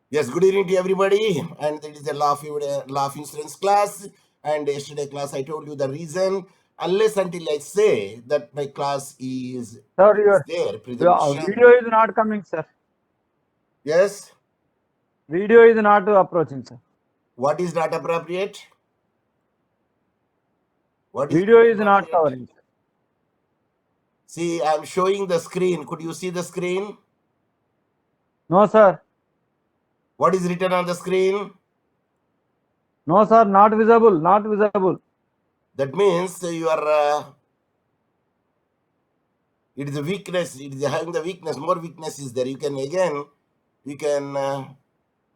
Yes, good evening to everybody. And it is a law of insurance class. And yesterday class, I told you the reason. Unless until I say that my class is Sir, there, your presentation. video is not coming, sir. Yes. Video is not approaching, sir. What is not appropriate? What is Video not is not appropriate? covering, sir. See, I'm showing the screen. Could you see the screen? No, sir. What is written on the screen? No, sir. Not visible. Not visible. That means it is a weakness. It is having the weakness. More weakness is there. You can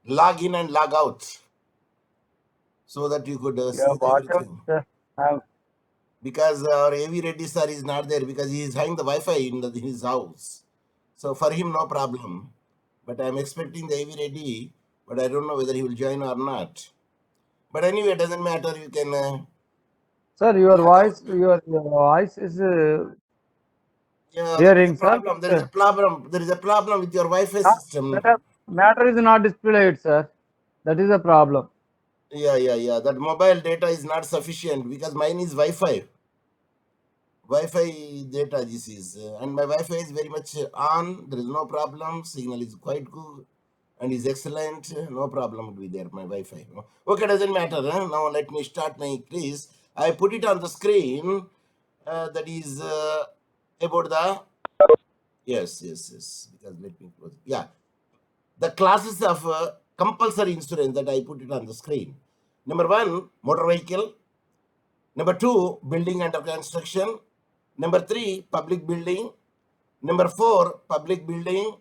log in and log out so that you could Yeah, see whatever, everything. sir. Because our AV Reddy sir is not there because he is having the Wi-Fi in his house. So for him, no problem. But I'm expecting the AV Reddy, but I don't know whether he will join or not. But anyway, it doesn't matter. You can. Sir, your voice is Yeah, there is a hearing, sir. problem. There is a problem. There is a problem with your Wi-Fi system. Matter is not displayed, sir. That is a problem. Yeah. That mobile data is not sufficient because mine is Wi-Fi. Wi-Fi data this is, and my Wi-Fi is very much on. There is no problem. Signal is quite good and is excellent. No problem would be there. My Wi-Fi. Okay, doesn't matter. Now let me start my quiz. I put it on the screen. That is about the yes. Because let me close. Yeah, the classes of compulsory insurance that I put it on the screen. Number one, motor vehicle. Number two, building under construction. Number three, public building. Number four, public building.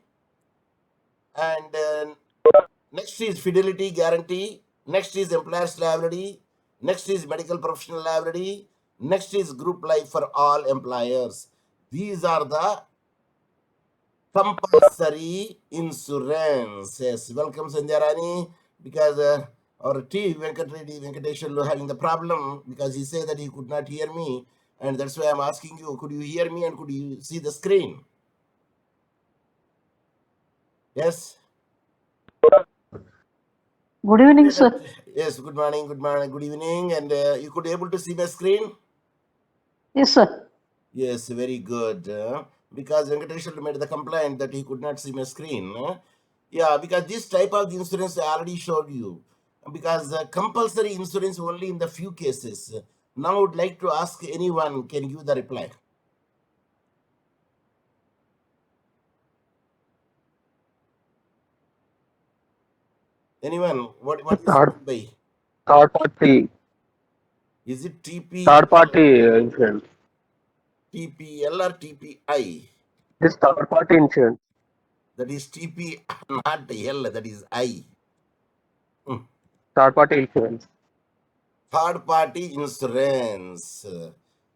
And next is fidelity guarantee. Next is employer's liability. Next is medical professional liability. Next is group life for all employers. These are the compulsory insurance. Yes, welcome Sanjay Rani. Because our T Venkateshwarlu having the problem because he said that he could not hear me, and that's why I'm asking you, could you hear me and could you see the screen? Yes. Good evening, sir. Yes, good morning, good evening, and you could able to see my screen? Yes, sir. Yes, very good. Because Venkateshwarlu made the complaint that he could not see my screen. Yeah, because this type of insurance I already showed you. Because compulsory insurance only in the few cases. Now I would like to ask anyone, can give the reply. Anyone, what is Third, meant by? third party, Is it third party insurance. TPL or TPI? This third party insurance. That is TP, not L, that is I. Hmm. Third party insurance. Third party insurance.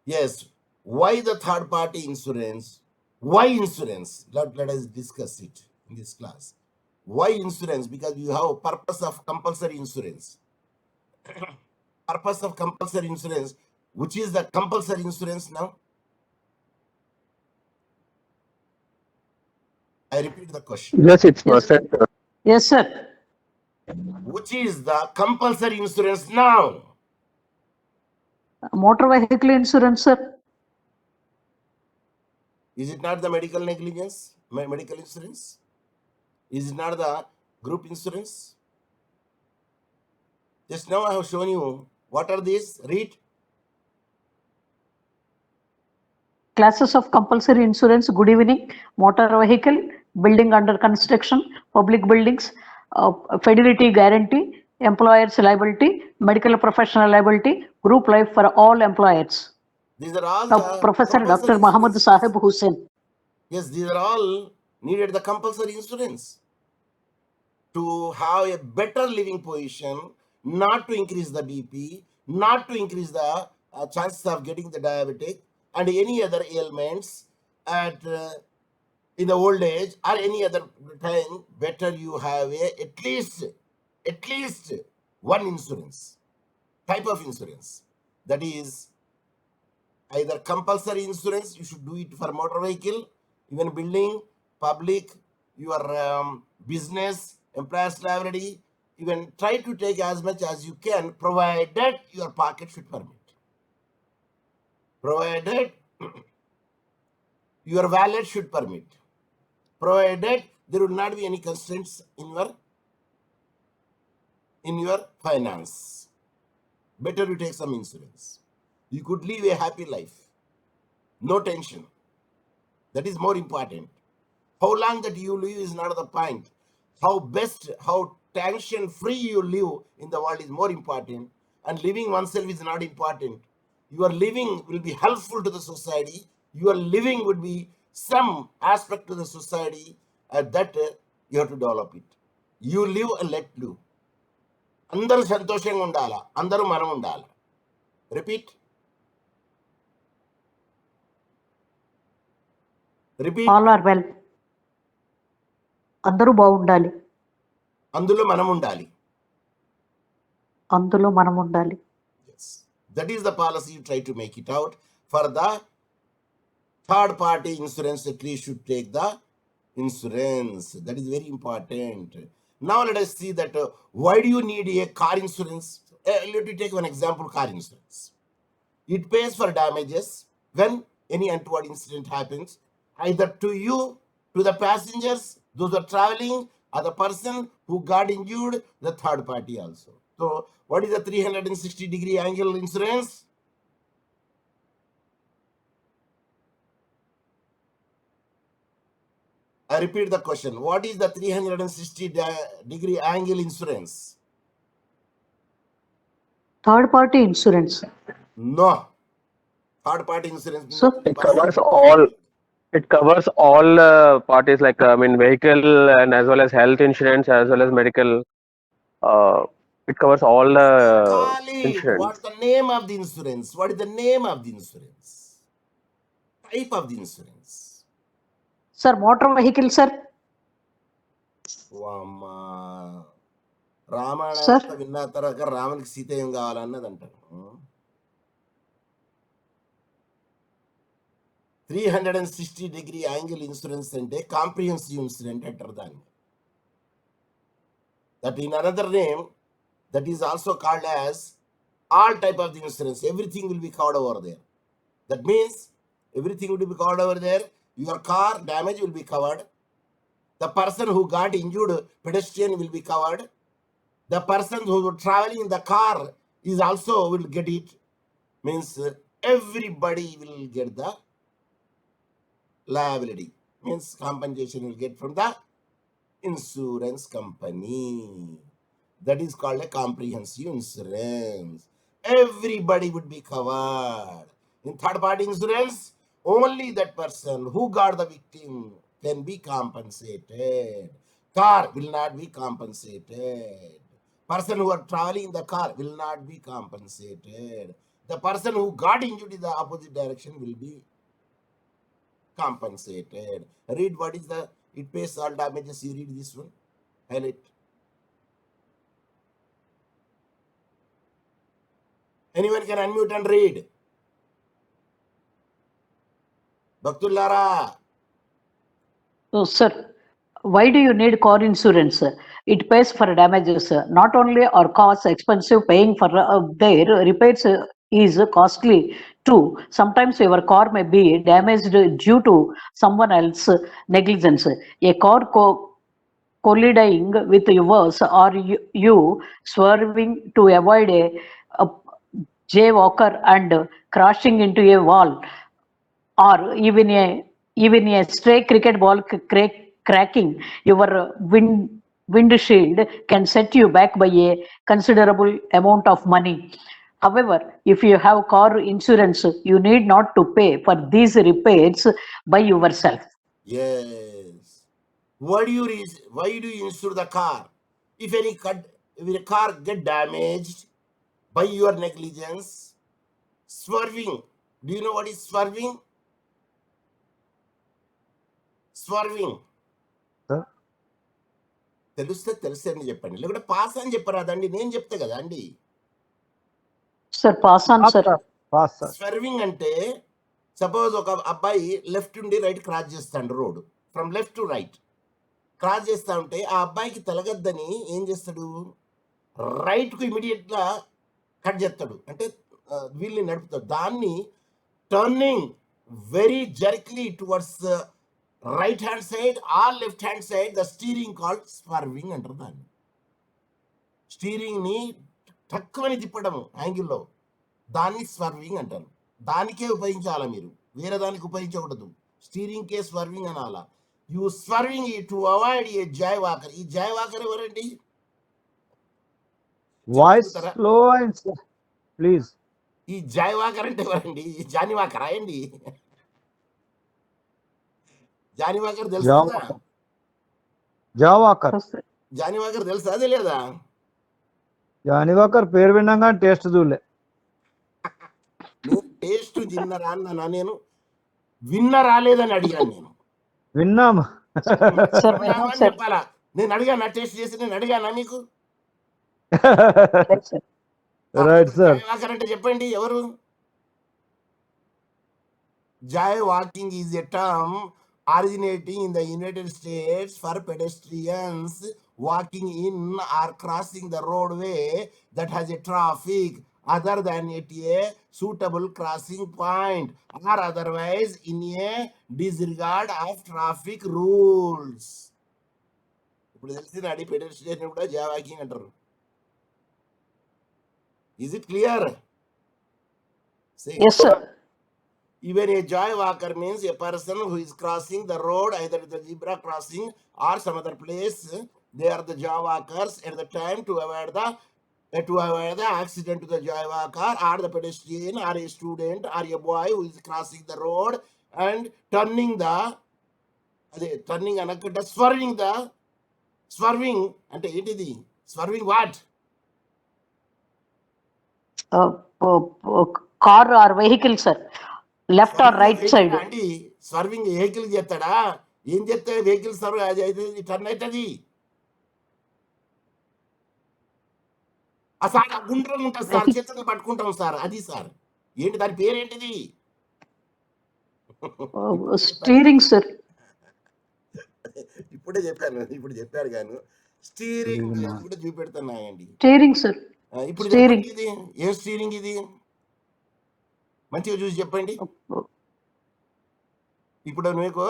Yes. Why the third party insurance? Why insurance? Let us discuss it in this class. Why insurance? Because you have purpose of compulsory insurance. Purpose of compulsory insurance. Which is the compulsory insurance now? I repeat the question. Yes, it's Yes. percent. Yes, sir. Which is the compulsory insurance now? Motor vehicle insurance, sir. Is it not the medical negligence? Medical insurance? Is it not the group insurance? Just now I have shown you. What are these? Read. Classes of compulsory insurance. Good evening. Motor vehicle, building under construction, public buildings, fidelity guarantee, employer's liability, medical professional liability, group life for all employers. These are all Now, the Professor compulsory Dr. Mohammed insurances. Saheb Hussain. Yes, these are all needed the compulsory insurance to have a better living position, not to increase the BP, not to increase the chances of getting the diabetic and any other ailments at in the old age or any other time. Better you have at least one insurance type of insurance, that is either compulsory insurance. You should do it for motor vehicle, even building, public, your business, employer's liability, even try to take as much as you can, provided your pocket should permit. Provided your wallet should permit. Provided there would not be any constraints in your finance. Better you take some insurance. You could live a happy life. No tension. That is more important. How long that you live is not the point. How tension-free you live in the world is more important. And living oneself is not important. Your living will be helpful to the society. Your living would be some aspect to the society. That you have to develop it. You live and let live. అందరూ సంతోషంగా ఉండాలా, అందరూ మనం ఉండాలి. Repeat. All are well. అందరూ బాగుండాలి, అందులో మనం ఉండాలి. అందులో మనం ఉండాలి. Yes. That is the policy you try to make it out. For the third party insurance, at least should take the insurance. That is very important. Now let us see that why do you need a car insurance? Let me take one example, car insurance. It pays for damages when any untoward incident happens, either to you, to the passengers, those who are traveling, or the person who got injured, the third party also. So what is the 360-degree angle insurance? I repeat the question. What is the 360-degree angle insurance? Third party insurance. No. Third party insurance means So It covers all parties, like vehicle and as well as health insurance as well as medical. It covers all insurance. What's the name of the insurance? What is the name of the insurance? Type of the insurance. Sir motor vehicle sir. Ramayana విన్న తర్వాత రామునికి సీత ఏం కావాలన్నది అంటారు. 360-degree angle insurance అంటే comprehensive insurance అంటారు దాన్ని. That in another name, that is also called as all type of the insurance. Everything will be covered over there. That means everything will be covered over there. Your car damage will be covered. The person who got injured, pedestrian, will be covered. The person who was traveling in the car is also will get it. Means everybody will get the liability. Means compensation will get from the insurance company. That is called a comprehensive insurance. Everybody would be covered. In third party insurance, only that person who got the victim can be compensated. Car will not be compensated. Person who are traveling in the car will not be compensated. The person who got injured in the opposite direction will be compensated. Read what is the, it pays all damages. You read this one. Highlight. Anyone can unmute and read. Bhaktullara. Oh, sir, why do you need car insurance? It pays for damages. Not only are cars expensive, paying for their repairs is costly too. Sometimes your car may be damaged due to someone else's negligence. A car colliding with yours, or you swerving to avoid a jaywalker and crashing into a wall, or even a stray cricket ball cracking your windshield can set you back by a considerable amount of money. However, if you have car insurance, you need not to pay for these repairs by yourself. Yes. Why do you insure the car? If a car get damaged by your negligence, swerving. Do you know what is swerving? Swerving. తెలుస్తే అని చెప్పండి, లేకుంటే pass అని చెప్పరాదండి, నేను చెప్తే కదా అండి. Sir pass on sir. Swerving అంటే suppose ఒక అబ్బాయి లెఫ్ట్ నుండి రైట్ క్రాస్ చేస్తాడు road, from left to right. Cross చేస్తూ ఉంటే ఆ అబ్బాయికి తలగద్దని ఏం చేస్తాడు, రైట్కు ఇమీడియట్గా కట్ చేస్తాడు, అంటే వీల్ని నడుపుతాడు. దాన్ని turning very jerkily towards right hand side or left hand side, the steering called swerving అంటారు. దాన్ని స్టీరింగ్ని తక్కువని తిప్పడము యాంగిల్లో, దాన్ని స్వర్వింగ్ అంటారు. దానికే ఉపయోగించాలా మీరు, వేరే దానికి ఉపయోగించకూడదు. స్టీరింగ్కే స్వర్వింగ్ అనాలా. You swerving to avoid a jaywalker. ఈ జాయ్ వాకర్ ఎవరండి? వాయిస్ చెప్పగలుగుతారా? Slow and please. ఈ జాయ్ వాకర్ అంటే ఎవరండి? ఈ జానీ వాకర్ అయ్యండి. జానీ వాకర్ తెలుసా? జావాకర్. జానీ వాకర్ తెలుసా తెలియదా? జానివాకర్ పేరు విన్నాగా టేస్ట్ చూడలే. నేను టేస్ట్ తిన్నరా అన్నా, నేను విన్న రాలేదని అడిగాను. నేను విన్నామా విన్నామని చెప్పాలా? నేను అడిగానా టేస్ట్ చేసి? నేను అడిగానా మీకు? Right sir. జాయ్ వాకర్ అంటే చెప్పండి ఎవరు? Joy walking is a term originating in the United States for pedestrians walking in or crossing the roadway that has a traffic other than at a suitable crossing point or otherwise in a disregard of traffic rules. ఇప్పుడు తెలిసినది pedestrian కూడా Joy walking అంటారు. Is it clear? Yes, sir. Even a joy walker means a person who is crossing the road, either the zebra crossing or some other place. They are the joy walkers at the time to avoid the accident to the joy walker or the pedestrian or a student or a boy who is crossing the road and turning anakunda swerving అంటే ఏంటిది? Swerving what? Car or vehicle, sir. Left or right side అండి. Swerving vehicle చేస్తాడా? ఏం చేస్తే vehicle swerve అయితే turn అవుతుంది. Sir గుండ్రం ఉంటుంది సార్, చేతులు పట్టుకుంటాం సార్, అది సార్. ఏంటి దాని పేరేంటిది? Steering sir. ఇప్పుడే చెప్పాను, ఇప్పుడు చెప్పారు కానీ స్టీరింగ్ కూడా చూపెడుతున్నాయండి. Steering sir. ఇప్పుడు చెప్పండి, ఇది ఏ స్టీరింగ్? ఇది మంచిగా చూసి చెప్పండి. ఇప్పుడు మీకు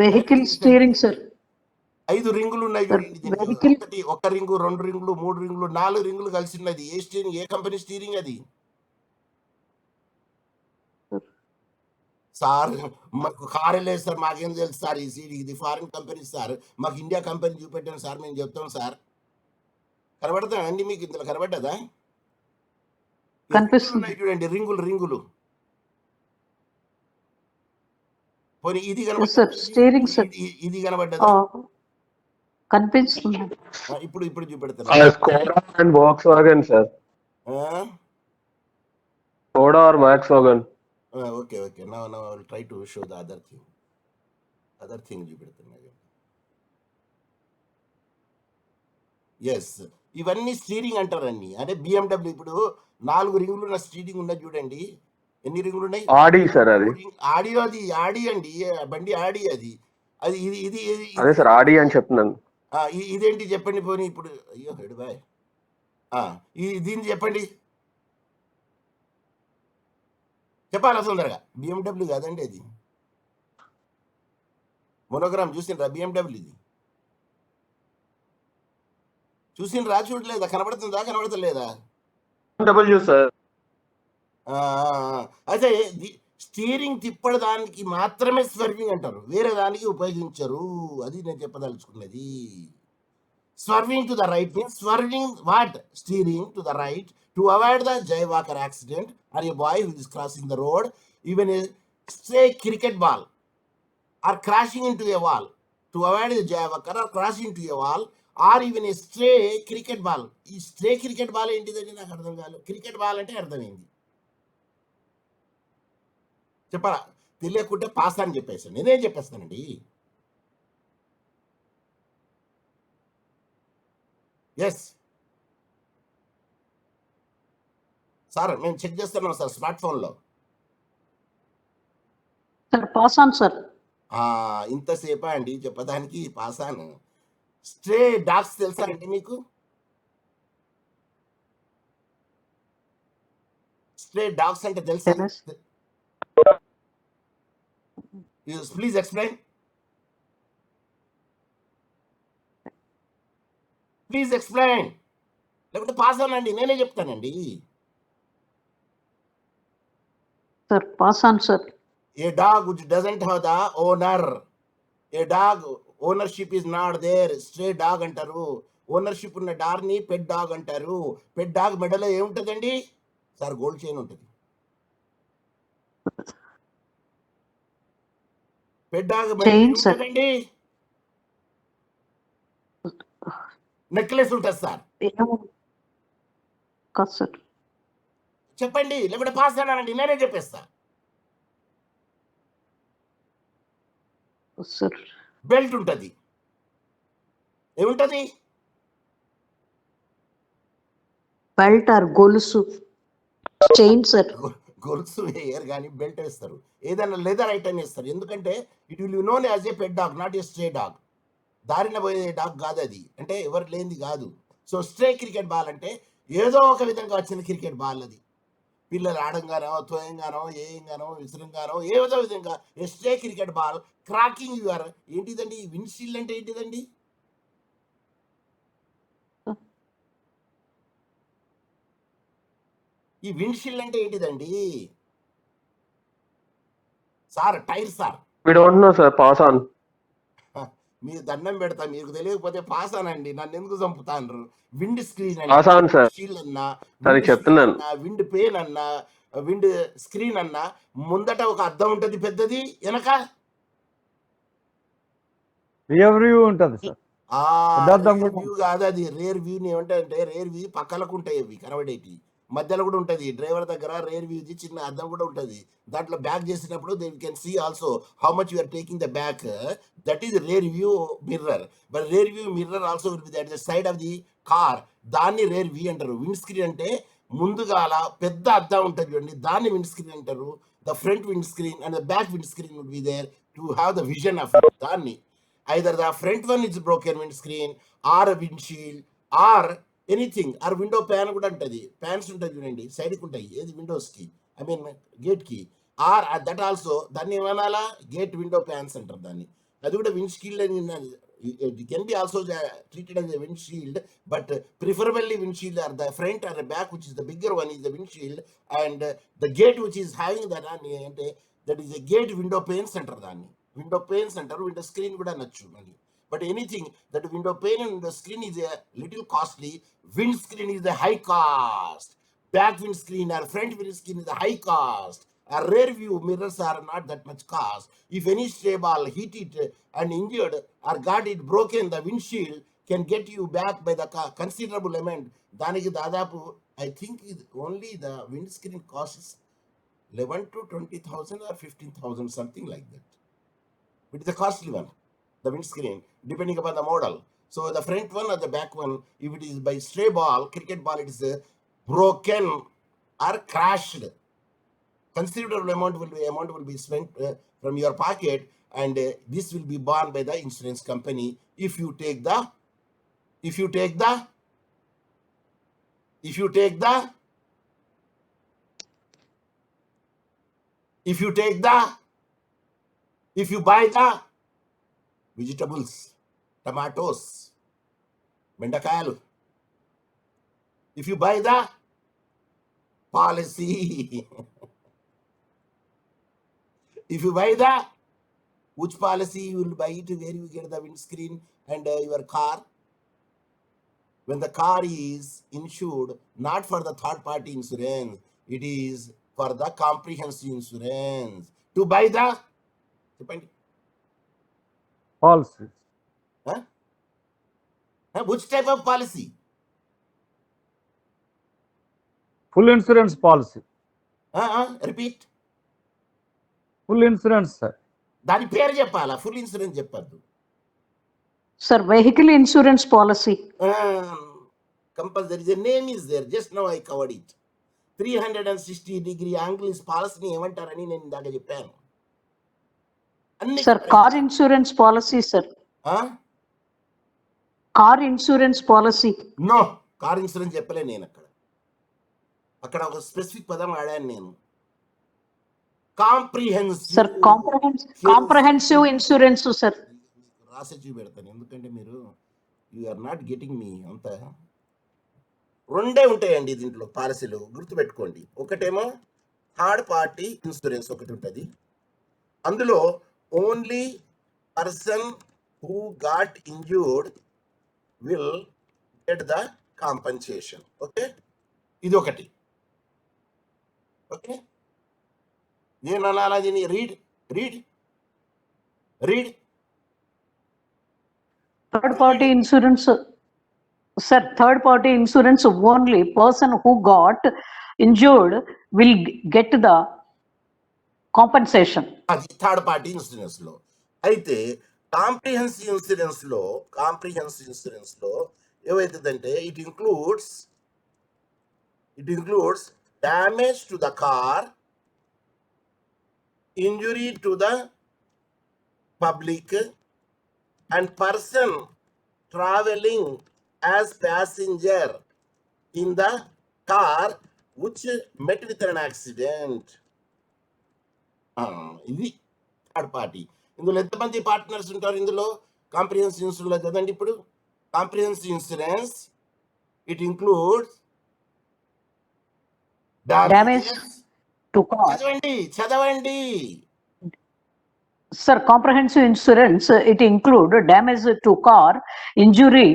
వెహికల్ స్టీరింగ్ సార్. 5 రింగులు ఉన్నాయి చూడండి. ఒక రింగు, 2 రింగులు, 3 రింగులు, 4 రింగులు కలిసి ఉన్నది. ఏ స్టీరింగ్? ఏ కంపెనీ స్టీరింగ్ అది? సార్ మాకు కారే లేదు సార్, మాకేం తెలుసు సార్ ఈ స్టీరింగ్? ఇది ఫారిన్ కంపెనీ సార్, మాకు ఇండియా కంపెనీ చూపెట్టాను సార్, మేము చెప్తాం సార్. కనబడతా అండి మీకు? ఇందులో కనబడ్డదా? కనిపిస్తుంది చూడండి, రింగులు. పోనీ ఇది స్టీరింగ్ సార్. ఇది కనబడ్డదా? కనిపిస్తుంది. ఇప్పుడు చూపెడతాను. Skoda and Volkswagen, sir. Skoda or Volkswagen. Okay. Now I will try to show the other thing చూపెడుతున్నా. ఎస్, ఇవన్నీ స్టీరింగ్ అంటారండి. అంటే BMW ఇప్పుడు 4 రింగులు ఉన్న స్టీరింగ్ ఉన్నది చూడండి. ఎన్ని రింగులు ఉన్నాయి? ఆడి సార్, అది ఆడి అండి, బండి ఆడి. అది ఇది అదే సార్, ఆడి అని చెప్తున్నాను. ఇదేంటి చెప్పండి పోనీ. ఇప్పుడు అయ్యో హెడ్ బాయ్, దీన్ని చెప్పండి, చెప్పాలా తొందరగా? BMW కాదండి అది. మోనోగ్రామ్ చూసిండ్రా? BMW ఇది చూసిండ్రా? చూడలేదా? కనబడుతుందా? కనబడతలేదా? అదే స్టీరింగ్ తిప్పడానికి మాత్రమే స్వర్వింగ్ అంటారు, వేరే దానికి ఉపయోగించరు. అది నేను చెప్పదలుచుకున్నది. Swerving to the right means swerving what? Steering to the right to avoid the jaywalker accident or a boy who is crossing the road, even a stray cricket ball or crashing into a wall to avoid the jaywalker or crashing to a wall or even a stray cricket ball. ఈ stray cricket ball ఏంటిదండి? నాకు అర్థం కాలేదు. Cricket ball అంటే అర్థమైంది, చెప్పాలా? తెలియకుంటే pass అని చెప్పేస్తాను. నేనేం చెప్పేస్తానండి? ఎస్ సార్, మేము చెక్ చేస్తున్నాం సార్ స్మార్ట్ ఫోన్లో. Sir pass on sir. ఇంతసేపా అండి చెప్పడానికి? పాస్ ఆన్ స్ట్రే డాగ్స్ తెలుసా అండి మీకు? స్ట్రే డాగ్స్ అంటే తెలుసా? Please explain. Please explain. లేకపోతే పాస్ అనండి, నేనే చెప్తానండి. Sir pass on sir. A dog which doesn't have the owner, a dog ownership is not there, stray dog అంటారు. ఓనర్షిప్ ఉన్న డాగ్ ని పెట్ డాగ్ అంటారు. పెట్ డాగ్ మెడలో ఏముంటదండి సార్? గోల్డ్ చైన్ ఉంటుంది. పెట్ డాగ్ మెడలో చైన్ సార్. ఏముంటదండి? నెక్లెస్ ఉంటుంది sir. కాదు sir. చెప్పండి, లేకపోతే పాస్ అన్నానండి, నేనే చెప్పేస్తా. సార్ బెల్ట్ ఉంటుంది. ఏముంటది? బెల్ట్ ఆర్ గొలుసు. Chain sir. గొలుసు వేయరు కానీ బెల్ట్ వేస్తారు. ఏదైనా లెదర్ ఐటమ్ వేస్తారు. ఎందుకంటే it will known as a pet dog, not a stray dog. దారిన పోయే డాగ్ కాదు అది, అంటే ఎవరు లేనిది కాదు. సో స్ట్రే క్రికెట్ బాల్ అంటే ఏదో ఒక విధంగా వచ్చిన క్రికెట్ బాల్ అది. పిల్లలు ఆడంగానో, తోయంగానో, ఏంగానో, విసరంగానో, ఏదో విధంగా a stray cricket ball cracking your. ఏంటిదండి విండ్షీల్డ్ అంటే? ఏంటిదండి ఈ విండ్షీల్డ్ అంటే? ఏంటిదండి sir? Tyre sir. We don't know, sir. Pass on. మీరు దండం పెడతా, మీకు తెలియకపోతే పాస్ అనండి, నన్ను ఎందుకు చంపుతాండ్రు? Wind screen Pass on, sir. Shield అన్నా, సరే చెప్తున్నాను. విండ్ పేన్ అన్నా, విండ్ స్క్రీన్ అన్నా, ముందట ఒక అద్దం ఉంటది పెద్దది, వెనక రియర్ వ్యూ ఉంటుంది సార్. వ్యూ కాదు అది. రేర్ వ్యూ ఏమంటే రేర్ వ్యూ పక్కలకు ఉంటాయి అవి కనబడేటి, మధ్యలో కూడా ఉంటుంది. డ్రైవర్ దగ్గర రేర్ వ్యూది చిన్న అద్దం కూడా ఉంటుంది. దాంట్లో బ్యాక్ చేసినప్పుడు they can see also how much you're taking the back. That is rear view mirror. But rear view mirror also will be that the side of the car. దాన్ని rear view అంటారు. Windscreen అంటే ముందుగాల పెద్ద అద్దం ఉంటుంది చూడండి, దాన్ని windscreen అంటారు. The front windscreen and the back windscreen would be there to have the vision of దాన్ని. Either the front one is broken windscreen or a windshield or anything, or window pan కూడా ఉంటుంది. Fans ఉంటుంది చూడండి, సైడ్కి ఉంటాయి, ఏది విండోస్కి, I mean గేట్కి. ఆర్ దట్ ఆల్సో దాన్ని ఏమనాలా? గేట్ విండో ప్యాన్స్ అంటారు దాన్ని. అది కూడా విండ్షీల్డ్ అని. It can be also treated as a windshield, but preferably windshield or the front or the back, which is the bigger one, is the windshield, and the gate which is having that అంటే that is a gate window panes అంటారు దాన్ని. Window panes అంటారు. Window screen కూడా అనొచ్చు మళ్ళీ. But anything that window pane and window screen is a little costly. Windscreen is a high cost. Back windscreen or front windscreen is a high cost. Rear view mirrors are not that much cost. If any stray ball hit it and injured or got it broken, the windshield can get you back by the considerable amount. దానికి దాదాపు I think only the windscreen costs 11 to 20,000 or 15,000, something like that. It is a costly one, the windscreen, depending upon the model. So the front one or the back one, if it is by stray ball, cricket ball, it is broken or crashed, considerable amount will be spent from your pocket, and this will be borne by the insurance company if you take the if you buy the vegetables, tomatoes, bendakayalu, if you buy the policy, if you buy the, which policy you will buy it, where you get the windscreen and your car, when the car is insured not for the third party insurance, it is for the comprehensive insurance. To buy the Policy. Which type of policy? Full insurance policy. Repeat. Full insurance, sir. దాని పేరు చెప్పాలా? Full insurance చెప్పద్దు sir. Vehicle insurance policy. Compulsory. The name is there. Just now I covered it. 360-degree angle పాలసీని ఏమంటారని నేను ఇందాక చెప్పాను. Sir car insurance policy sir. Car insurance policy. No, car insurance చెప్పలే నేను. అక్కడ ఒక స్పెసిఫిక్ పదం వాడాను నేను. Sir, comprehensive insurance, sir. రాసి చూపెడతాను, ఎందుకంటే మీరు ఆర్ నాట్ గెటింగ్ మీ. అంత రెండే ఉంటాయండి దీంట్లో పాలసీలు, గుర్తుపెట్టుకోండి. ఒకటేమో థర్డ్ పార్టీ ఇన్సూరెన్స్ ఒకటి ఉంటుంది. అందులో only person who got injured will get the compensation. Okay, ఇది ఒకటి. ఓకే, నేను అలా దీన్ని read read read Third party insurance, sir. Third party insurance only person who got injured will get the compensation. అది third party insurance లో. అయితే comprehensive insurance లో ఏమవుతుందంటే it includes damage to the car, injury to the public and person traveling as passenger in the car which met with an accident. ఇది third party. ఇందులో ఎంతమంది partners ఉంటారు? ఇందులో comprehensive insurance చదవండి. ఇప్పుడు comprehensive insurance it includes Damage to car. చదవండి. Sir, comprehensive insurance, it include damage to car, injury,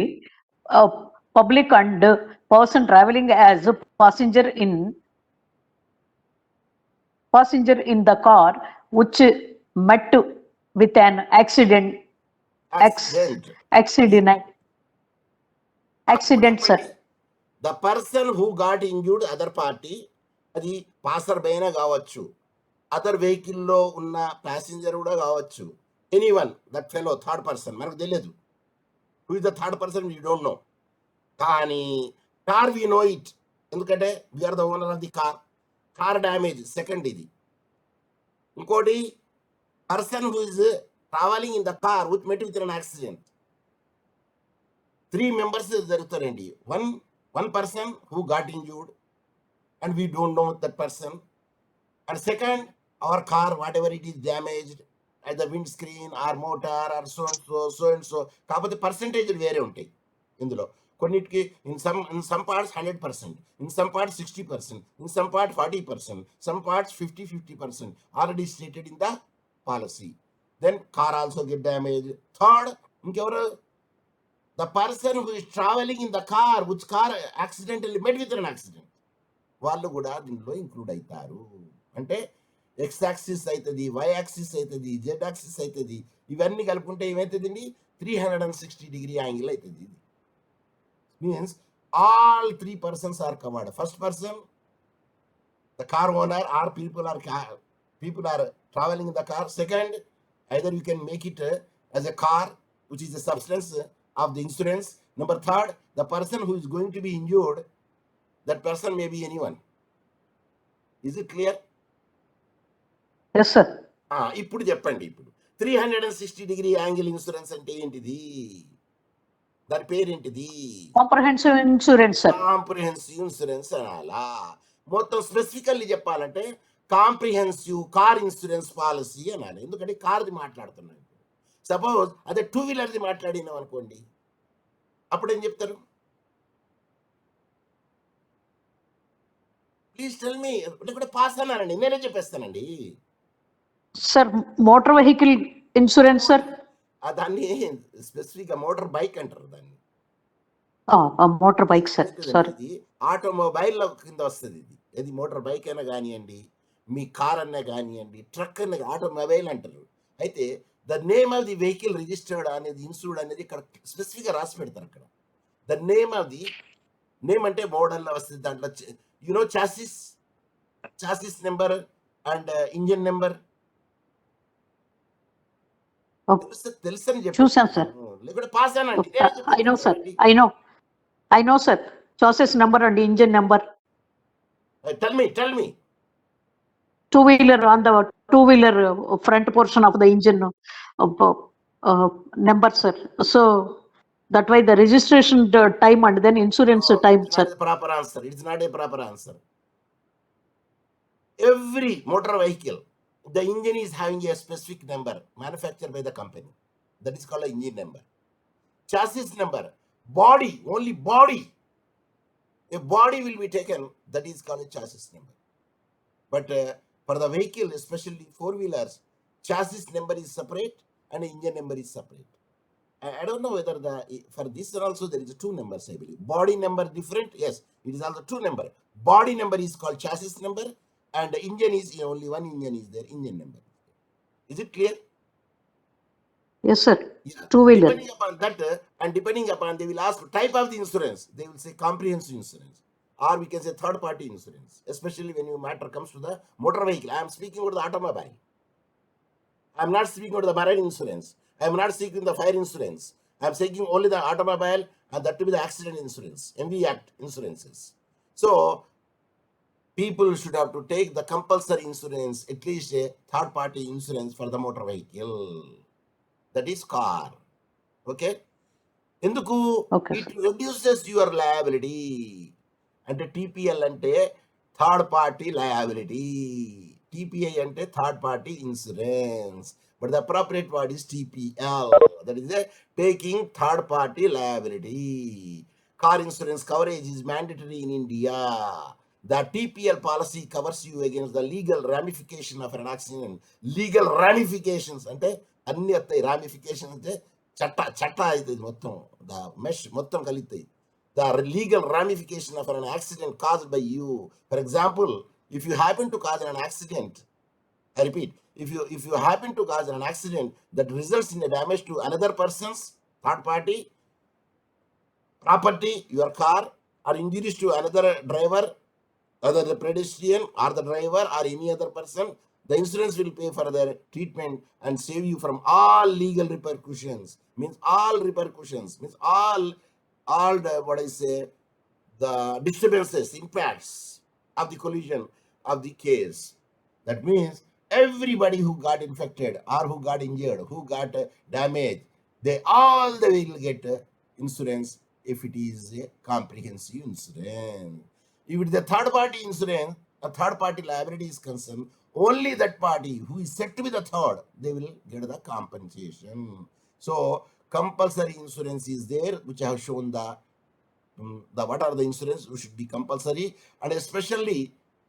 public and person traveling as a passenger in the car which met with an accident, sir. The person who got injured other party, అది పాసర్ బైనా కావచ్చు, other వెహికల్లో ఉన్న passenger కూడా కావచ్చు, anyone that fellow third person. మనకు తెలియదు who is the third person, we don't know. కానీ కార్ వీ నో ఇట్, ఎందుకంటే we are the owner of the car damage second ఇది. ఇంకోటి person who is travelling in the car with met with an accident. 3 members జరుగుతారండి. One person who got injured and we don't know that person. And second, our car, whatever it is damaged, at the windscreen or motor or so and so. కాకపోతే percentage వేరే ఉంటాయి ఇందులో. కొన్నిటికి in some parts 100%, in some parts 60%, in some part 40%, some parts 50% already stated in the policy. Then car also get damage. Third, ఇంకెవరు? The person who is travelling in the car which car accidentally met with an accident, వాళ్ళు కూడా దీంట్లో include అవుతారు. అంటే X axis అవుతుంది, Y axis అవుతుంది, Z axis అవుతుంది. ఇవన్నీ కలుపుకుంటే ఏమవుతుందండి? 360 degree యాంగిల్ అవుతుంది. ఇది means all 3 persons are covered. First person the car owner or people are travelling in the car. Second, either you can make it as a car which is the substance of the insurance. Number third, the person who is going to be injured, that person may be anyone. Is it clear? Yes, sir. ఇప్పుడు చెప్పండి. ఇప్పుడు 360 degree angle insurance అంటే ఏంటిది? దాని పేరేంటిది? Comprehensive insurance, sir. Comprehensive insurance అనాలా? మొత్తం specifically చెప్పాలంటే comprehensive car insurance policy అనాలి. ఎందుకంటే కార్ది మాట్లాడుతున్నాను. సపోజ్ అదే 2-wheelerది మాట్లాడినాం అనుకోండి, అప్పుడేం చెప్తారు? Please tell me. అంటే కూడా పాస్ అన్నానండి, నేనే చెప్పేస్తానండి. Sir, motor vehicle insurance, sir. దాన్ని స్పెసిఫిక్గా మోటార్ బైక్ అంటారు దాన్ని. Motor bike, sir. Sorry. ఇది ఆటోమొబైల్ కింద వస్తుంది. ఇది మోటార్ బైక్ అయినా కానివ్వండి, మీ కార్ అన్నా కానివ్వండి, ట్రక్ అన్న ఆటోమొబైల్ అంటారు. అయితే the name of the vehicle registered అనేది ఇన్సూర్డ్ అనేది ఇక్కడ స్పెసిఫిక్గా రాసి పెడతారు. అక్కడ the name of the name అంటే మోడల్లో వస్తుంది. దాంట్లో you know chassis number and engine number తెలుసని చూసాం సార్. లేకుంటే పాస్ అనండి. I know, sir. Chassis number and engine number. Tell me. Two-wheeler on the two-wheeler front portion of the engine number, sir. So That why the registration time and then insurance No, time, it's not sir. a proper answer. It's not a proper answer. Every motor vehicle, the engine is having a specific number manufactured by the company. That is called an engine number. Chassis number, body, only body. A body will be taken, that is called a chassis number. But for the vehicle, especially four-wheelers, chassis number is separate and engine number is separate. I don't know whether for this also there is two numbers, I believe. Body number different, yes, it is also two number. Body number is called chassis number and the engine is only one engine is there, engine number. Is it clear? Yes, sir. Yeah. Two-wheeler. Depending upon that and depending upon, they will ask type of the insurance. They will say comprehensive insurance or we can say third party insurance, especially when your matter comes to the motor vehicle. I am speaking about the automobile. I am not speaking about the marine insurance. I am not speaking the fire insurance. I am speaking only the automobile and that to be the accident insurance, MV Act insurances. So people should have to take the compulsory insurance, at least a third party insurance for the motor vehicle. That is car. Okay? ఎందుకు Okay, it reduces your liability అంటే TPL అంటే third party liability, TPI అంటే third party insurance, but the appropriate word is TPL, that is taking third party liability. Car insurance coverage is mandatory in India. The TPL policy covers you against the legal ramification of an accident. Legal ramifications అంటే అన్ని వస్తాయి. Ramification అంటే చట్ట అవుతుంది మొత్తం, the mesh మొత్తం కలుగుతాయి. The legal ramification of an accident caused by you. For example, if you happen to cause an accident, I repeat, if you happen to cause an accident that results in a damage to another person's third party property, your car, or injuries to another driver, other the pedestrian or the driver or any other person, the insurance will pay for their treatment and save you from all legal repercussions. Means all repercussions, means all the what I say, the disturbances, impacts of the collision of the case. That means everybody who got infected or who got injured, who got damaged, they all they will get insurance if it is a comprehensive insurance. If it is a third party insurance, a third party liability is concerned, only that party who is said to be the third, they will get the compensation. So compulsory insurance is there, which I have shown the what are the insurance which should be compulsory. And especially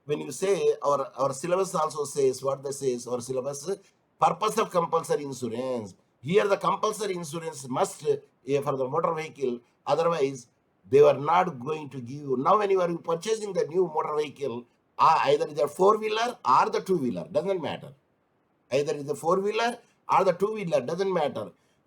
when you say our syllabus also says what they says, our syllabus purpose of compulsory insurance. Here the compulsory insurance must for the motor vehicle, otherwise they were not going to give you. Now when you are purchasing the new motor vehicle, either the four-wheeler or the two-wheeler, doesn't matter. Either it's the four-wheeler or the two-wheeler, doesn't matter.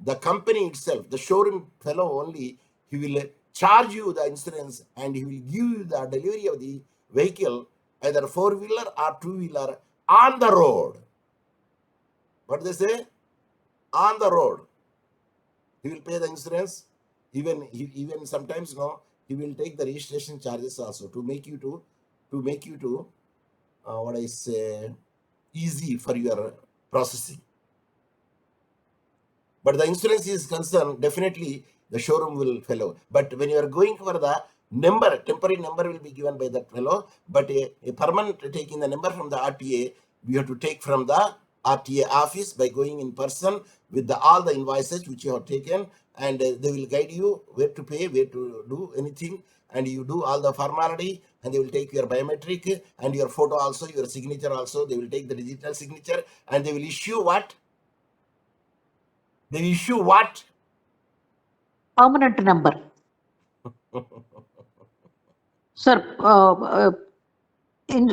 The company itself, the showroom fellow only, he will charge you the insurance and he will give you the delivery of the vehicle, either four-wheeler or two-wheeler, on the road. What they say? On the road. He will pay the insurance. Even sometimes he will take the registration charges also to make you to what I say, easy for your processing. But the insurance is concerned, definitely the showroom will follow. But when you are going for the number, temporary number will be given by that fellow, but a permanent taking the number from the RTA, we have to take from the RTA office by going in person with all the invoices which you have taken, and they will guide you where to pay, where to do anything, and you do all the formality, and they will take your biometric and your photo also, your signature also. They will take the digital signature and they will issue what? They issue what? permanent number. Sir, in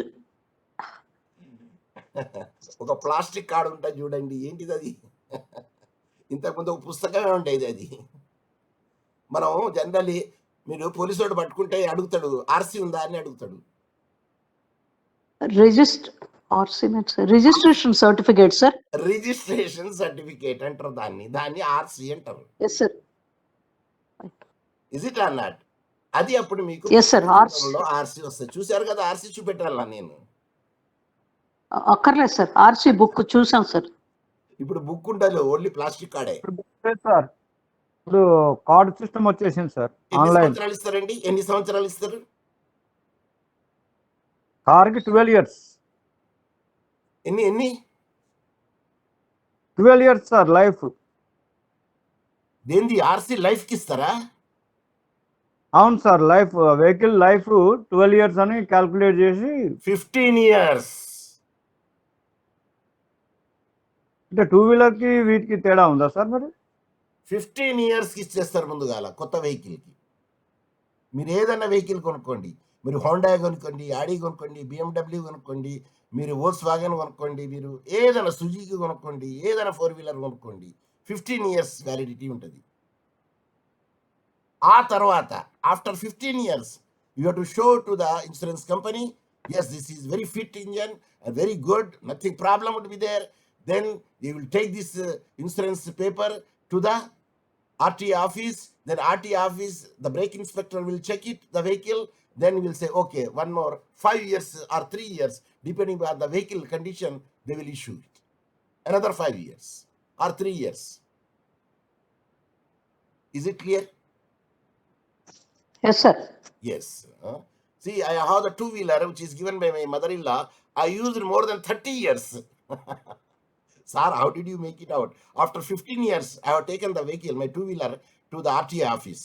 ఒక plastic card ఉంటుంది చూడండి, ఏంటిది అది? ఇంతకుముందు ఒక పుస్తకమే ఉండేది అది. మనం జనరల్లీ మీరు పోలీసు వాడు పట్టుకుంటే అడుగుతాడు, ఆర్సీ ఉందా అని అడుగుతాడు. registration certificate, sir. Registration certificate అంటారు దాన్ని ఆర్సీ అంటారు. Yes, sir. Is it or not? అది అప్పుడు మీకు Yes, sir. ఆర్సీ వస్తుంది. చూశారు కదా, ఆర్సీ చూపెట్టాలా నేను? అక్కర్లేదు సార్, ఆర్సీ బుక్ చూసాం సార్. ఇప్పుడు బుక్ ఉండదు, ఓన్లీ ప్లాస్టిక్ కార్డే. సార్ ఇప్పుడు కార్డ్ సిస్టమ్ వచ్చేసింది సార్ ఎన్ని ఆన్లైన్. సంవత్సరాలు ఇస్తారండి? ఎన్ని సంవత్సరాలు ఇస్తారు? కార్కి 12 years. ఎన్ని 12 years సార్ లైఫ్. దేంది ఆర్సీ లైఫ్కి ఇస్తారా? అవును sir, life vehicle life 12 years అని క్యాల్కులేట్ చేసి 15 years. అంటే 2-wheelerకి వీటికి తేడా ఉందా సార్ మరి? 15 yearsకి ఇచ్చేస్తారు ముందుగాల కొత్త వెహికల్కి. మీరు ఏదైనా వెహికల్ కొనుక్కోండి, మీరు హోండా కొనుక్కోండి, ఆడి కొనుక్కోండి, BMW కొనుక్కోండి, మీరు వోల్క్స్ వ్యాగన్ కొనుక్కోండి, మీరు ఏదైనా సుజుకి కొనుక్కోండి, ఏదైనా 4-wheeler కొనుక్కోండి, 15 years వ్యాలిడిటీ ఉంటుంది. ఆ తర్వాత after 15 years you have to show to the insurance company, yes, this is very fit engine and very good, nothing problem would be there. Then they will take this insurance paper to the RTA office. Then RTA office, the brake inspector will check it, the vehicle. Then he will say, okay, one more 5 years or 3 years, depending on the vehicle condition, they will issue it. Another 5 years or 3 years. Is it clear? Yes, sir. Yes. See, I have the 2-wheeler which is given by my mother-in-law. I used more than 30 years. Sir, how did you make it out? After 15 years, I have taken the vehicle, my 2-wheeler, to the RTA office,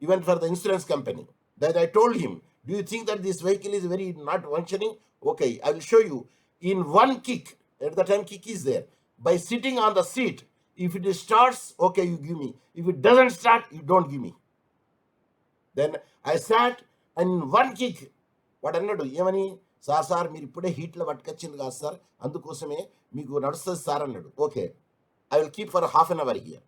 even for the insurance company. Then I told him, do you think that this vehicle is very not functioning? Okay, I will show you. In one kick, at the time kick is there, by sitting on the seat, if it starts, okay, you give me. If it doesn't start, you don't give me. Then I sat and in one kick, వాడు అన్నాడు, ఏమని, sir మీరు ఇప్పుడే హీట్లో పట్టుకొచ్చింది కాదు sir, అందుకోసమే మీకు నడుస్తుంది sir అన్నాడు. Okay, I will keep for half an hour here.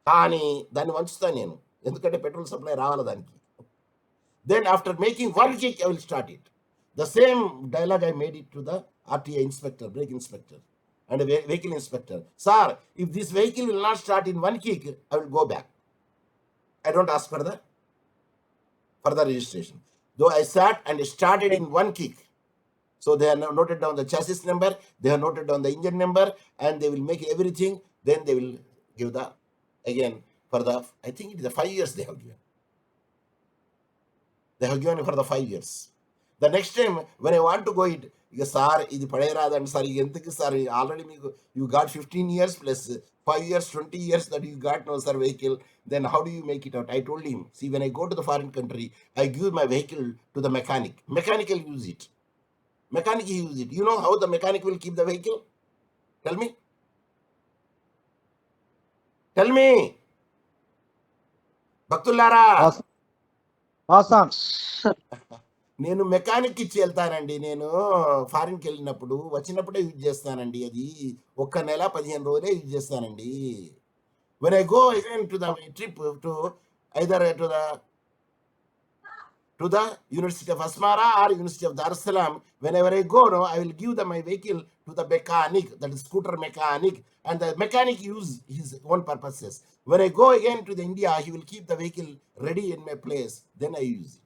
కానీ దాన్ని వంచుతాను నేను, ఎందుకంటే పెట్రోల్ సప్లై రావాలి దానికి. Then after making one kick I will start it. The same dialogue I made it to the RTA inspector, brake inspector and vehicle inspector. Sir, if this vehicle will not start in one kick, I will go back. I don't ask for the further registration. Though I sat and started in one kick. So they have noted down the chassis number, they have noted down the engine number, and they will make everything. Then they will give the, again, for the, I think it is the 5 years they have given. They have given for the 5 years. The next time when I want to go it, ఇక sir ఇది పడేరాదండి sir, ఎంతకి sir, already మీకు you got 15 years plus 5 years, 20 years that you got no sir vehicle. Then how do you make it out? I told him, see, when I go to the foreign country, I give my vehicle to the mechanic. Mechanic will use it. Mechanic use it. You know how the mechanic will keep the vehicle? Tell me. Tell me. భక్తులారా, Sir. నేను mechanic ఇచ్చి వెళ్తానండి. నేను ఫారిన్కి వెళ్ళినప్పుడు వచ్చినప్పుడే use చేస్తానండి. అది 1 నెల 15 రోజులే యూజ్ చేస్తానండి. When I go again to the trip to either to the University of Asmara or University of Dar es Salaam, whenever I go, no, I will give my vehicle to the mechanic, that is scooter mechanic, and the mechanic use his own purposes. When I go again to the India, he will keep the vehicle ready in my place. Then I use it.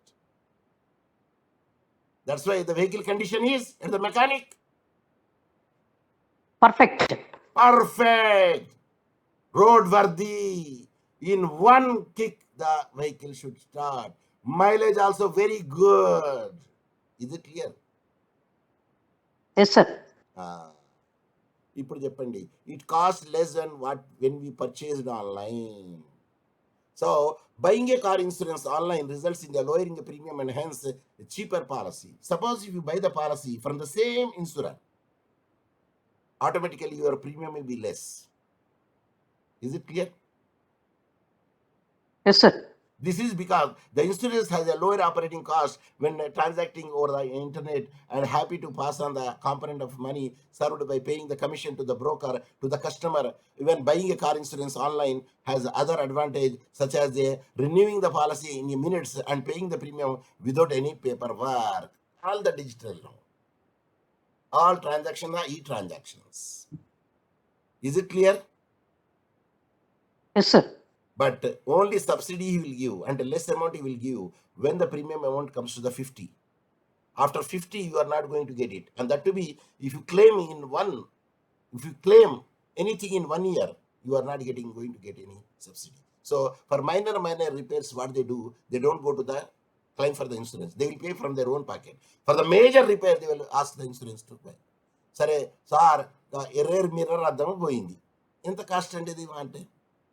That's why the vehicle condition is at the mechanic. Perfect. Perfect. Roadworthy. In one kick, the vehicle should start. Mileage also very good. Is it clear? Yes, sir. ఇప్పుడు చెప్పండి, it costs less than what when we purchased online. So buying a car insurance online results in the lowering the premium and hence a cheaper policy. Suppose if you buy the policy from the same insurer, automatically your premium will be less. Is it clear? Yes, sir. This is because the insurance has a lower operating cost when transacting over the internet and happy to pass on the component of money served by paying the commission to the broker to the customer. Even buying a car insurance online has other advantage such as renewing the policy in minutes and paying the premium without any paperwork. All the digital now. All transactions are e-transactions. Is it clear? Yes, sir. But only subsidy he will give and less amount he will give when the premium amount comes to the 50. After 50, you are not going to get it. And that to be, if you claim anything in 1 year, you are not going to get any subsidy. So for minor repairs, what they do, they don't go to the claim for the insurance. They will pay from their own pocket. For the major repair, they will ask the insurance to pay. సరే sir rear mirror అద్దము పోయింది, ఎంత cost అండి ఇది అంటే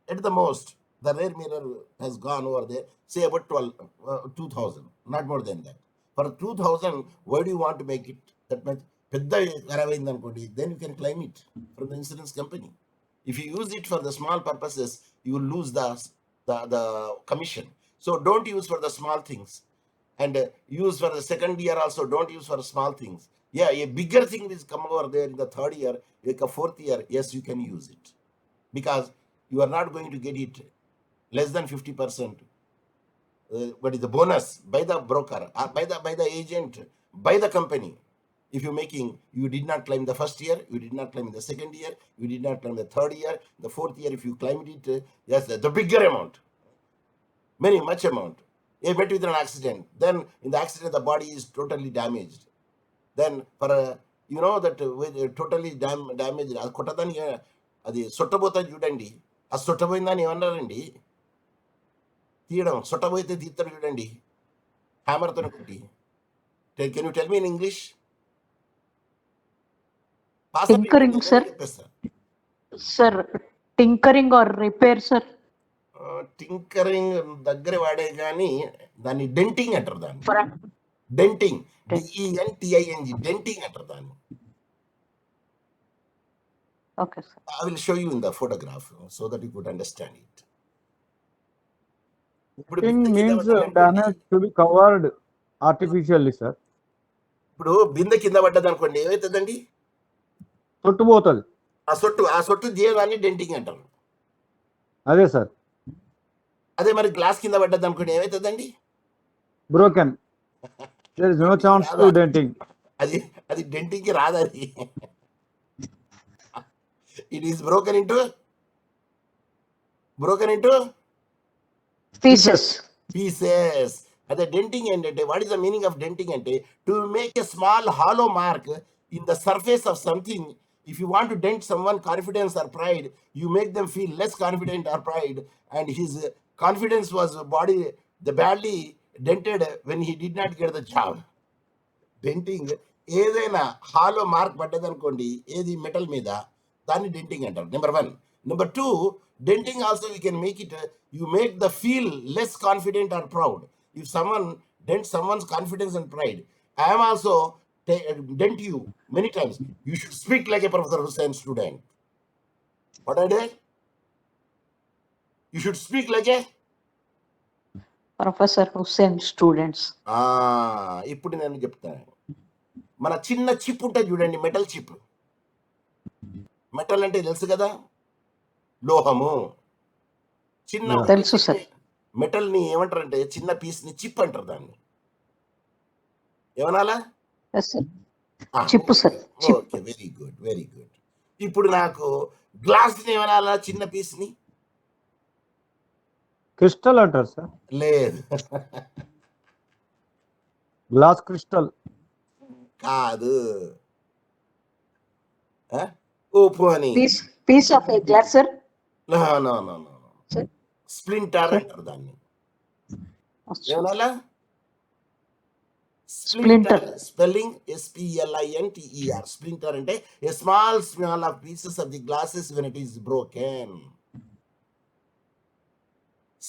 at the most the rear mirror he's gone over they say about 2,000, not more than that. For 2,000 why do want to make it that much? పెద్ద ఖరాబ్ అయింది అనుకోండి, then you can claim it from the insurance company. If you use it for the small purposes, you will lose the commission. So don't use for the small things, and use for the second year also. Don't use for small things. Yeah, a bigger thing will come over there in the third year, like a fourth year. Yes, you can use it, because you are not going to get it less than 50%. What is the bonus by the broker, or by the agent, by the company? If you're making, you did not claim the first year, you did not claim the second year, you did not claim the third year, the fourth year, if you claimed it, yes, the bigger amount, much amount. You met with an accident, then in the accident, the body is totally damaged. Then for you know that with totally damaged, అది కొట్టదని, అది సొట్టబోతుంది చూడండి, ఆ సొట్టబోయిందని ఏమన్నారండి, తీయడం, సొట్టబోయితే తీస్తారు చూడండి, హ్యామర్తో కొట్టి. Can you tell me in English? Tinkering, sir. Sir, tinkering or repair, sir. Tinkering దగ్గర వాడే కానీ దాన్ని డెంటింగ్ అంటారు. దాన్ని డెంటింగ్, DENTING, డెంటింగ్ అంటారు దాన్ని. Okay, sir. I will show you in the photograph so that you could understand it. Means damage to be covered artificially, sir. ఇప్పుడు బిందె కింద పడ్డది అనుకోండి, ఏమవుతుందండి? సొట్టుపోతుంది. ఆ సొట్టు జీవాన్ని డెంటింగ్ అంటారు. అదే సార్. అదే మరి గ్లాస్ కింద పడ్డది అనుకోండి, ఏమవుతుందండి? Broken. There is no chance to denting. అది డెంటింగ్ కి రాదు. అది it is broken into Pieces. అదే డెంటింగ్ ఏంటంటే, what is the meaning of denting అంటే, to make a small hollow mark in the surface of something. If you want to dent someone confidence or pride, you make them feel less confident or pride, and his confidence was badly dented when he did not get the job. Denting, ఏదైనా hollow mark పడ్డదనుకోండి, ఏది metal మీద, దాన్ని denting అంటారు. Number 1. Number 2, denting also we can make it, you make the feel less confident or proud. If someone dents someone's confidence and pride, I am also dent you many times. You should speak like a Professor Hussain student. What I did? You should speak like a Professor Hussain students. ఇప్పుడు నేను చెప్తాను. మన చిన్న chip ఉంటుంది చూడండి, metal chip. Metal అంటే తెలుసు కదా, లోహము. చిన్న తెలుసు సార్. మెటల్ ని ఏమంటారంటే, చిన్న పీస్ ని చిప్ అంటారు. దాన్ని ఏమనాలా? Chip sir. Okay, very good. ఇప్పుడు నాకు గ్లాస్ ని ఏమనాలా? చిన్న పీస్ ని క్రిస్టల్ అంటారు సార్. లేదు, గ్లాస్ క్రిస్టల్ కాదు. పోనీ piece of a glass sir. No splinter అంటారు దాన్ని. ఏమనాలా? స్ప్లింటర్. Spelling SPLINTER. స్ప్లింటర్ అంటే a small of pieces of the glasses when it is broken.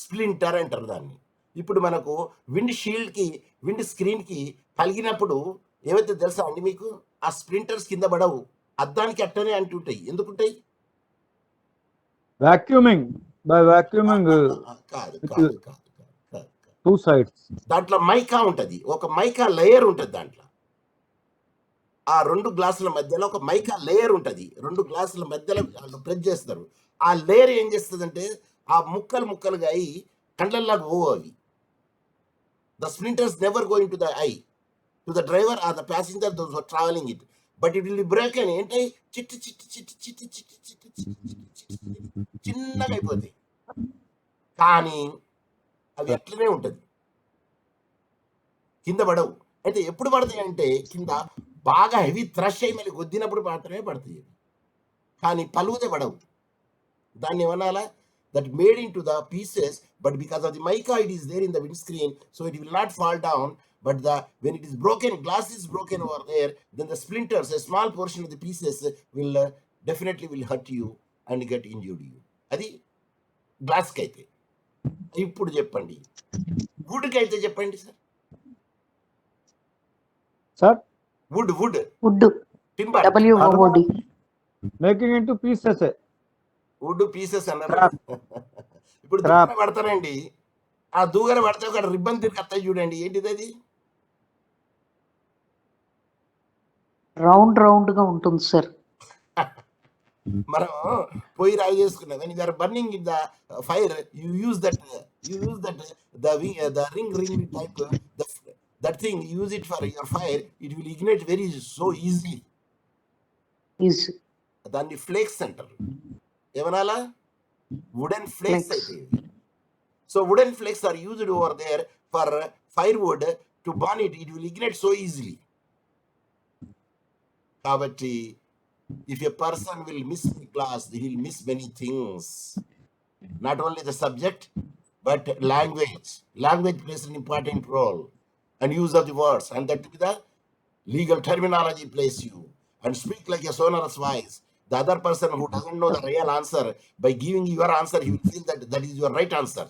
Splinter అంటారు దాన్ని. ఇప్పుడు మనకు విండ్ స్క్రీన్ కి పలిగినప్పుడు ఏవైతే తెలుసా అండి మీకు, ఆ స్ప్లింటర్స్ కింద పడవు, అద్దానికి అట్టనే అంటుంటాయి. ఎందుకుంటాయి? వాక్యూమింగ్. బై వాక్యూమింగ్. కాదు. 2 sides. దాంట్లో మైకా ఉంటది, ఒక మైకా లేయర్ ఉంటది దాంట్లో. ఆ 2 గ్లాసుల మధ్యలో ఒక మైకా లేయర్ ఉంటది. 2 గ్లాసుల మధ్యలో ప్రెస్ చేస్తారు. ఆ లేయర్ ఏం చేస్తుందంటే, ఆ ముక్కలుగా అయి కండ్లల్లాగా పోవు అవి. The splinters never going to the eye, to the driver or the passenger those are travelling it, but it will break అని ఏంటి, చిన్నగా అయిపోతాయి. కానీ అవి అట్లనే ఉంటుంది, కింద పడవు. అయితే ఎప్పుడు పడతాయి అంటే, కింద బాగా హెవీ థ్రష్ అయి మళ్ళీ కొద్దినప్పుడు మాత్రమే పడతాయి. కానీ పలువుతే పడవు. దాన్ని ఏమనాలా, that made into the pieces, but because of the mica it is there in the windscreen, so it will not fall down. But when it is broken, glass is broken over there, then the splinters, a small portion of the pieces will definitely will hurt you and get injured you. అది గ్లాస్కి అయితే. ఇప్పుడు చెప్పండి వుడ్కి అయితే చెప్పండి sir. Sir, wood Wood. Timber WOOD. making into pieces. Wood pieces అన్నారు. Trap. ఇప్పుడు Trap. దూగర పడతారండి, ఆ దూగర పడితే ఒక రిబ్బన్ తిరిగి వస్తాయి చూడండి, ఏంటిది అది? రౌండ్ గా ఉంటుంది సార్. మనం పొయ్యి రాయి చేసుకున్నాం, when you are burning in the fire, you use that the ring type, that thing, use it for your fire, it will ignite very so easily. Easy. దాన్ని ఫ్లేక్స్ అంటారు. ఏమనాలా? Wooden flakes Flakes. అయితే ఇవి. So wooden flakes are used over there for firewood to burn it, it will ignite so easily. కాబట్టి if a person will miss the class, he will miss many things. Not only the subject, but language. Language plays an important role, and use of the words, and that the legal terminology plays you. And speak like a sonorous voice. The other person who doesn't know the real answer, by giving your answer, he will feel that that is your right answer.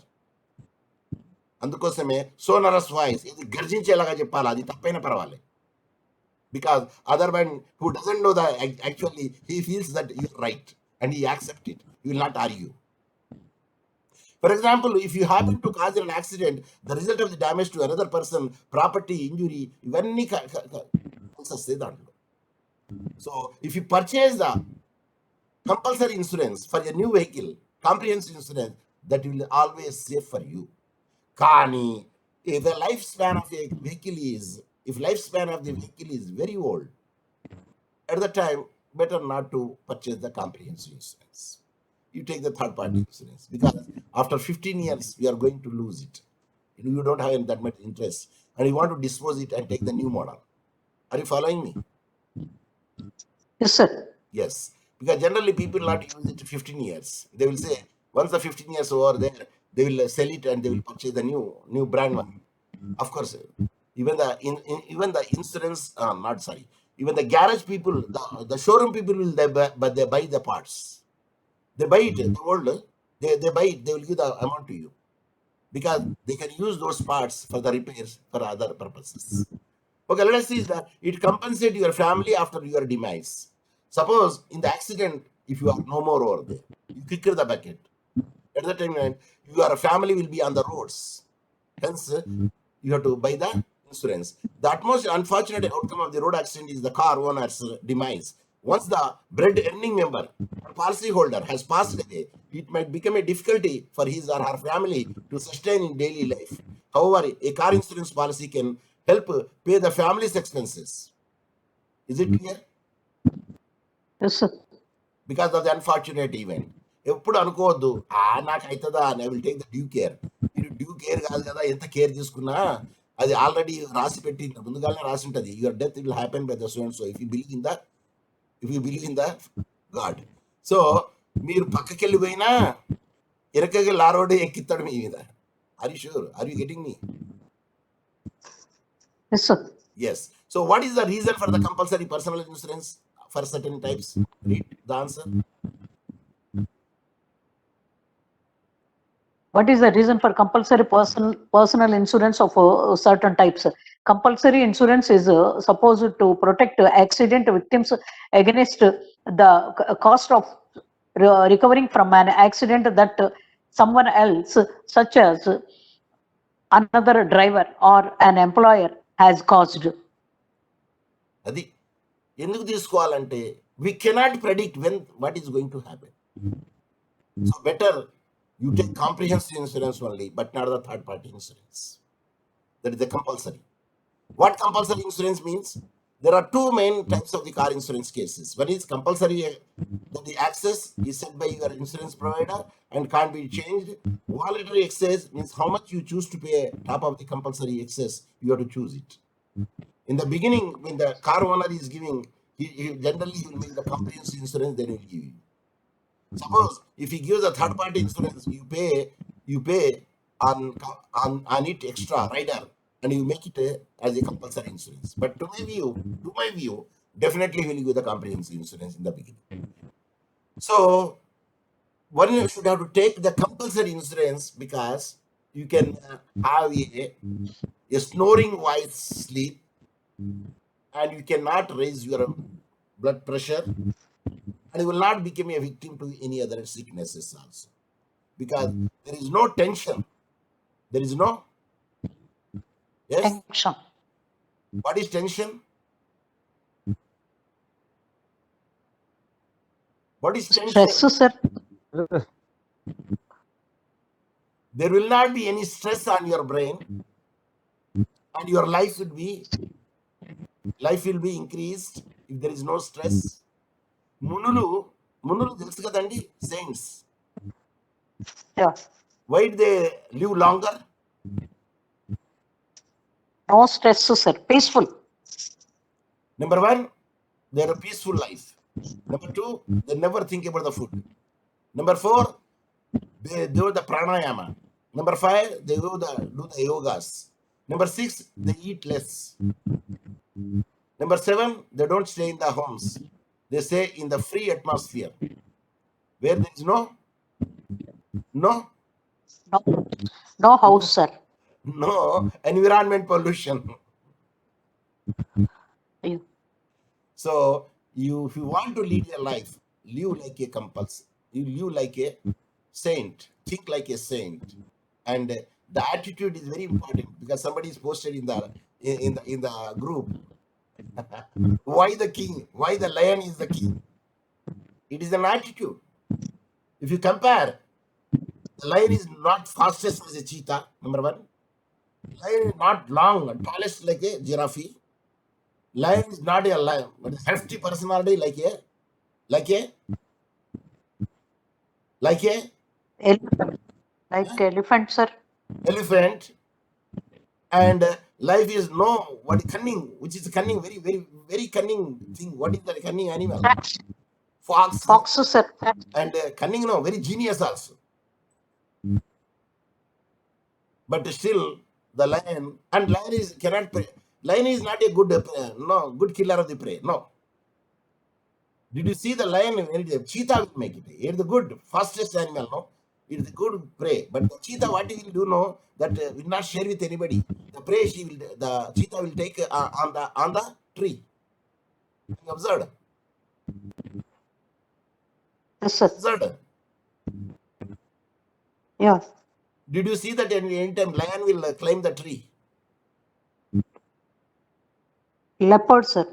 అందుకోసమే sonorous voice, ఇది గర్జించేలాగా చెప్పాలి, అది తప్పైనా పర్వాలేదు. Because other one who doesn't know that actually he feels that you're right and he accepts it, he will not argue. For example, if you happen to cause an accident, the result of the damage to another person, property, injury, ఇవన్నీ వస్తాయి దాంట్లో. So if you purchase the compulsory insurance for a new vehicle, comprehensive insurance, that will always safe for you. కానీ if the lifespan of a vehicle is, if lifespan of the vehicle is very old, at the time better not to purchase the comprehensive insurance. You take the third party insurance, because after 15 years you are going to lose it. You don't have that much interest and you want to dispose it and take the new model. Are you following me? Yes, sir. Yes, because generally people not use it 15 years. They will say once the 15 years over there, they will sell it and they will purchase the new brand one. Of course, even the insurance, not sorry, even the garage people, the showroom people will but they buy the parts. They buy it, the old, they buy it, they will give the amount to you, because they can use those parts for the repairs for other purposes. Okay, let us see that it compensates your family after your demise. Suppose in the accident, if you are no more over there, you kick the bucket. At that time, your family will be on the roads. Hence, you have to buy the insurance. The utmost unfortunate outcome of the road accident is the car owner's demise. Once the bread earning member or policy holder has passed away, it might become a difficulty for his or her family to sustain in daily life. However, a car insurance policy can help pay the family's expenses. Is it clear? Yes, sir. Because of the unfortunate event. ఎప్పుడు అనుకోవద్దు, నాకు అవుతుందా, I will take the due care. మీరు due care కాదు కదా, ఎంత care తీసుకున్నా అది ఆల్రెడీ రాసి పెట్టి ముందుగానే రాసి ఉంటుంది, your death will happen by the so and so, if you believe in the god. So మీరు పక్కకి వెళ్ళిపోయినా ఎరకకి లారోడ్ ఎక్కిస్తాడు మీ మీద. Are you sure? Are you getting me? Yes, sir. Yes. So what is the reason for the compulsory personal insurance for certain types? Read the answer. What is the reason for compulsory personal insurance of certain types? Compulsory insurance is supposed to protect accident victims against the cost of recovering from an accident that someone else, such as another driver or an employer, has caused. అది ఎందుకు తీసుకోవాలంటే we cannot predict when what is going to happen. So better you take comprehensive insurance only, but not the third party insurance. That is the compulsory. What compulsory insurance means? There are two main types of the car insurance cases. One is compulsory, that the access is set by your insurance provider and can't be changed. Voluntary excess means how much you choose to pay top of the compulsory excess, you have to choose it. In the beginning, when the car owner is giving, he generally will make the comprehensive insurance, then he will give you. Suppose if he gives a third party insurance, you pay on it extra rider, and you make it as a compulsory insurance. But to my view, definitely he will give the comprehensive insurance in the beginning. So one should have to take the compulsory insurance because you can have a snoring while sleep, and you cannot raise your blood pressure, and you will not become a victim to any other sicknesses also, because there is no tension. There is no, yes. Tension. What is tension? What is tension? Stress, sir. There will not be any stress on your brain, and your life will be increased if there is no stress. మునులు తెలుసు కదండి, saints. Yeah. Why do they live longer? No stress, sir. Peaceful. Number one, they have a peaceful life. Number two, they never think about the food. Number four, they do the pranayama. Number five, they do the yogas. Number six, they eat less. Number seven, they don't stay in the homes. They stay in the free atmosphere where there is no No house, sir. environment pollution. Yeah. So if you want to lead your life, live like a compulsory. You live like a saint. Think like a saint, and the attitude is very important, because somebody is posted in the group. Why the king? Why the lion is the king? It is an attitude. If you compare, the lion is not fastest as a cheetah. Number one, lion is not long, tallest like a giraffe. Lion is not a lion, but hefty personality like a Elephant. Like elephant, sir. elephant. And life is cunning, which is cunning, very, very, very cunning thing. What is the cunning animal? Fox. Fox, sir. And cunning, very genius also. But still, the lion, and lion is cannot prey. Lion is not a good killer of the prey. No. Did you see the lion? Cheetah will make it. It is the good, fastest animal. No, it is a good prey. But the cheetah, what he will do? No, that will not share with anybody. The prey the cheetah will take on the tree. You observed? Yes, sir. Observed? Yeah. Did you see that any time lion will climb the tree? Leopard, sir.